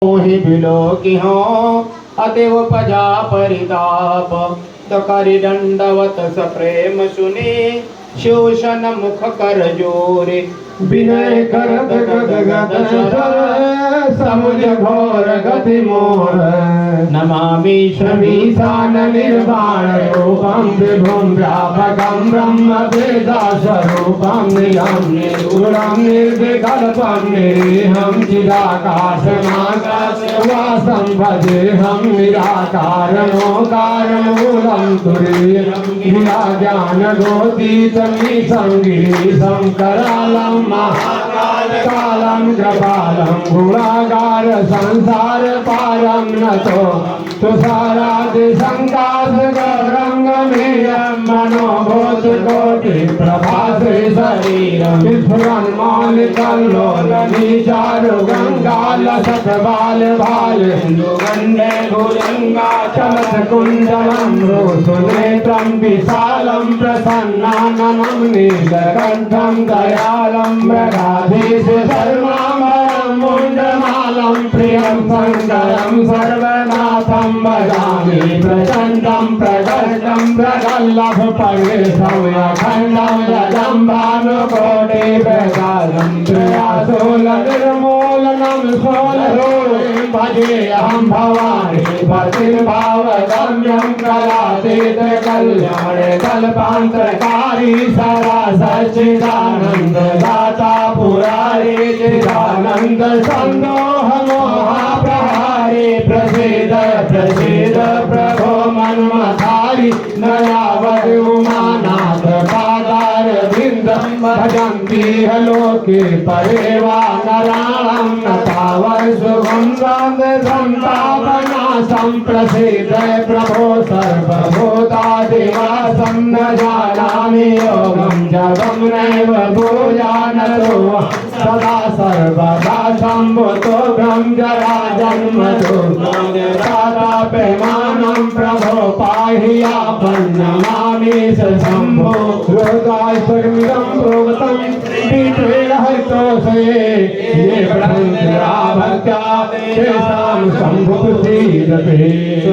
मोहि बिलो की हो अतिव पजा परिताप तो करि दंडवत स प्रेम सुने शोषण मुख कर जोरे विनय करत गद गद समुझ घोर गति मोर नमामि श्रमीशान निर्वाण रूपम विभुम व्यापकम ब्रह्म वेदा स्वरूपम नियम निर्गुणम निर्विकल्पम निरीहं चिदाकाशमाकाश वासं भजेहं निराकारणोकार मूलं तुरीयं गिरा ज्ञान गोतीतमीशं गिरीशं करालं महाकाल कालं कृपालं गुणागार संसार पारं नतो तुषारादि संकाश गौरंगमेयं मनोभूत कोटि प्रभासे शरीरं विस्फुरन्मौल कल्लोलनी चारु गंगा लसत बाल भाल गंडे भुजंगा चलत कुंडलं रोसुनेत्रं विशालं प्रसन्नाननं नीलकण्ठं दयालं मृगाधीश सर्वामरं मुण्डमालं प्रियं शङ्करं सर्वनाथं भजामि प्रचण्डं प्रगल्भं प्रगल्लभ पर्येशं अखण्डं जडं भानुकोटि प्रकाशं त्रयाशूलनिर्मूलनं शूलरूपं भजेऽहं भवानी पतिर्भावगम्यं कलातीत कल्याण कल्पान्तकारी सदा सच्चिदानन्द दाता पुरारी चिदानन्द सन्दोह मोहाप्रहारी प्रसीद प्रसीद प्रभो मन्मथारी नयावद उमानाथ पादार वृन्दं भजन्ति लोके परे वा नराणां न तावत् सुखं संतापनाशं प्रसीद प्रभो सर्वभूतादिवासं न जानामि योगं जगं नैव भूयानतो सदा सर्वदा शम्भुतो ब्रह्मजरा जन्मतो तादाप्यमानं प्रभो पाहि आपन्नमामि शम्भो रोगाश्वरमिदं प्रोक्तं पीठेरहरितोषये ये ब्रह्मजरा भक्त्या तेषां शम्भुः सीदते।